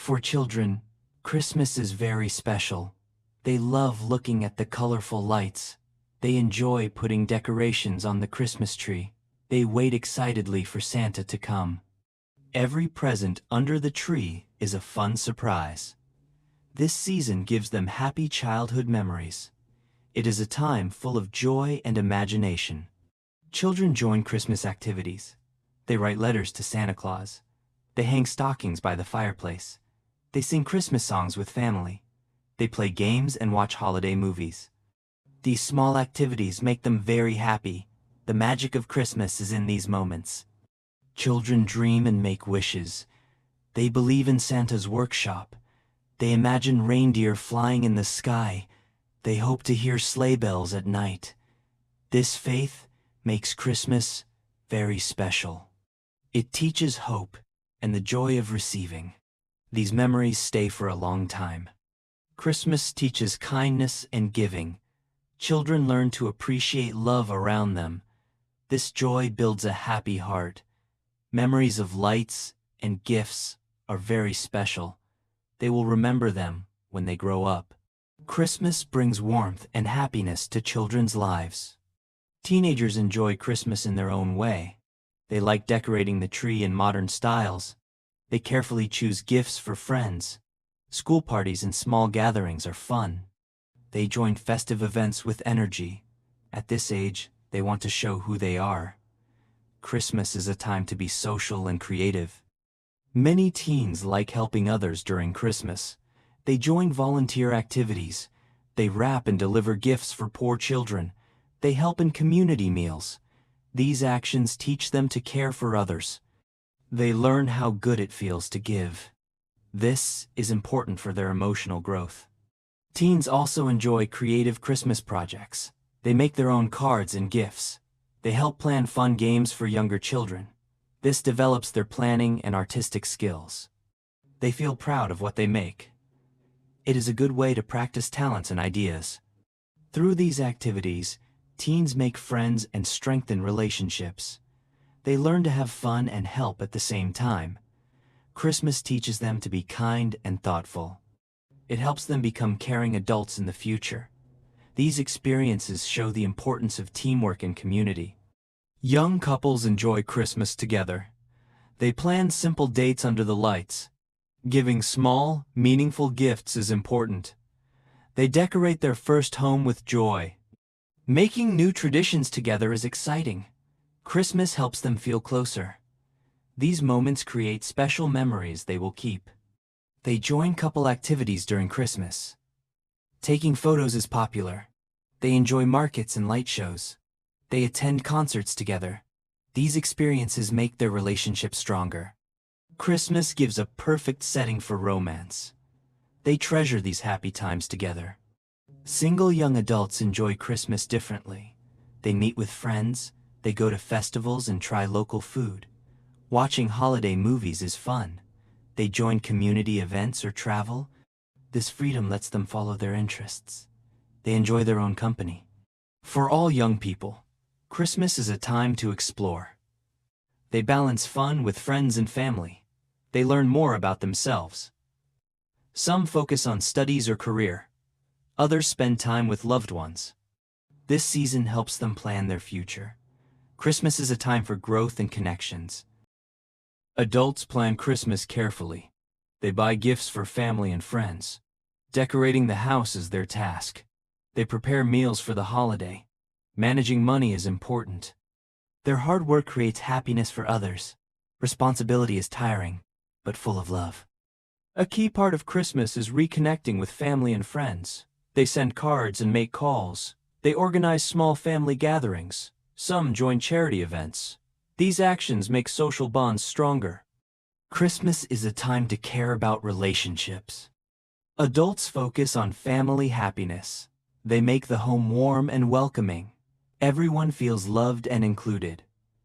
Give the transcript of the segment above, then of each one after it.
For children, Christmas is very special. They love looking at the colorful lights. They enjoy putting decorations on the Christmas tree. They wait excitedly for Santa to come. Every present under the tree is a fun surprise. This season gives them happy childhood memories. It is a time full of joy and imagination. Children join Christmas activities. They write letters to Santa Claus. They hang stockings by the fireplace. They sing Christmas songs with family. They play games and watch holiday movies. These small activities make them very happy. The magic of Christmas is in these moments. Children dream and make wishes. They believe in Santa's workshop. They imagine reindeer flying in the sky. They hope to hear sleigh bells at night. This faith makes Christmas very special. It teaches hope and the joy of receiving. These memories stay for a long time. Christmas teaches kindness and giving. Children learn to appreciate love around them. This joy builds a happy heart. Memories of lights and gifts are very special. They will remember them when they grow up. Christmas brings warmth and happiness to children's lives. Teenagers enjoy Christmas in their own way. They like decorating the tree in modern styles. They carefully choose gifts for friends. School parties and small gatherings are fun. They join festive events with energy. At this age, they want to show who they are. Christmas is a time to be social and creative. Many teens like helping others during Christmas. They join volunteer activities. They wrap and deliver gifts for poor children. They help in community meals. These actions teach them to care for others. They learn how good it feels to give. This is important for their emotional growth. Teens also enjoy creative Christmas projects. They make their own cards and gifts. They help plan fun games for younger children. This develops their planning and artistic skills. They feel proud of what they make. It is a good way to practice talents and ideas. Through these activities, teens make friends and strengthen relationships. They learn to have fun and help at the same time. Christmas teaches them to be kind and thoughtful. It helps them become caring adults in the future. These experiences show the importance of teamwork and community. Young couples enjoy Christmas together. They plan simple dates under the lights. Giving small, meaningful gifts is important. They decorate their first home with joy. Making new traditions together is exciting. Christmas helps them feel closer. These moments create special memories they will keep. They join couple activities during Christmas. Taking photos is popular. They enjoy markets and light shows. They attend concerts together. These experiences make their relationship stronger. Christmas gives a perfect setting for romance. They treasure these happy times together. Single young adults enjoy Christmas differently. They meet with friends, they go to festivals and try local food. Watching holiday movies is fun. They join community events or travel. This freedom lets them follow their interests. They enjoy their own company. For all young people, Christmas is a time to explore. They balance fun with friends and family. They learn more about themselves. Some focus on studies or career. Others spend time with loved ones. This season helps them plan their future. Christmas is a time for growth and connections. Adults plan Christmas carefully. They buy gifts for family and friends. Decorating the house is their task. They prepare meals for the holiday. Managing money is important. Their hard work creates happiness for others. Responsibility is tiring, but full of love. A key part of Christmas is reconnecting with family and friends. They send cards and make calls. They organize small family gatherings. Some join charity events. These actions make social bonds stronger. Christmas is a time to care about relationships. Adults focus on family happiness. They make the home warm and welcoming. Everyone feels loved and included.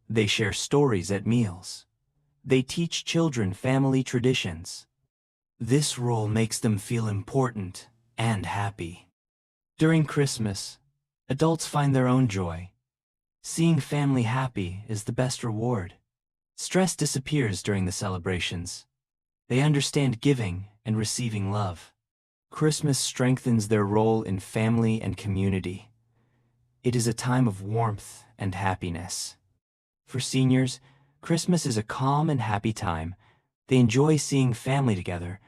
They share stories at meals. They teach children family traditions. This role makes them feel important and happy. During Christmas, adults find their own joy. Seeing family happy is the best reward. Stress disappears during the celebrations. They understand giving and receiving love. Christmas strengthens their role in family and community. It is a time of warmth and happiness. For seniors, Christmas is a calm and happy time. They enjoy seeing family together.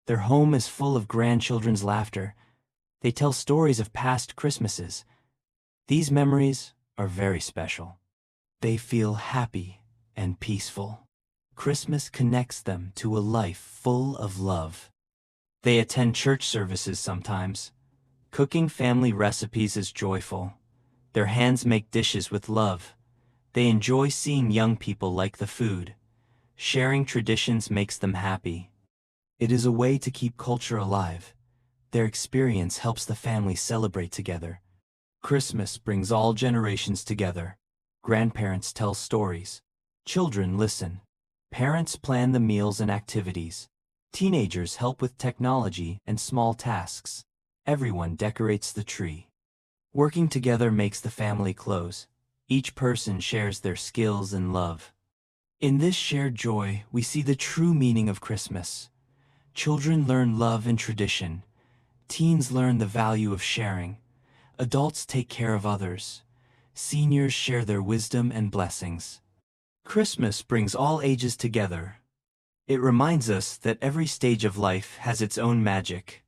Their home is full of grandchildren's laughter. They tell stories of past Christmases. These memories are very special. They feel happy and peaceful. Christmas connects them to a life full of love. They attend church services sometimes. Cooking family recipes is joyful. Their hands make dishes with love. They enjoy seeing young people like the food. Sharing traditions makes them happy. It is a way to keep culture alive. Their experience helps the family celebrate together. Christmas brings all generations together. Grandparents tell stories. Children listen. Parents plan the meals and activities. Teenagers help with technology and small tasks. Everyone decorates the tree. Working together makes the family close. Each person shares their skills and love. In this shared joy, we see the true meaning of Christmas. Children learn love and tradition. Teens learn the value of sharing. Adults take care of others. Seniors share their wisdom and blessings. Christmas brings all ages together. It reminds us that every stage of life has its own magic.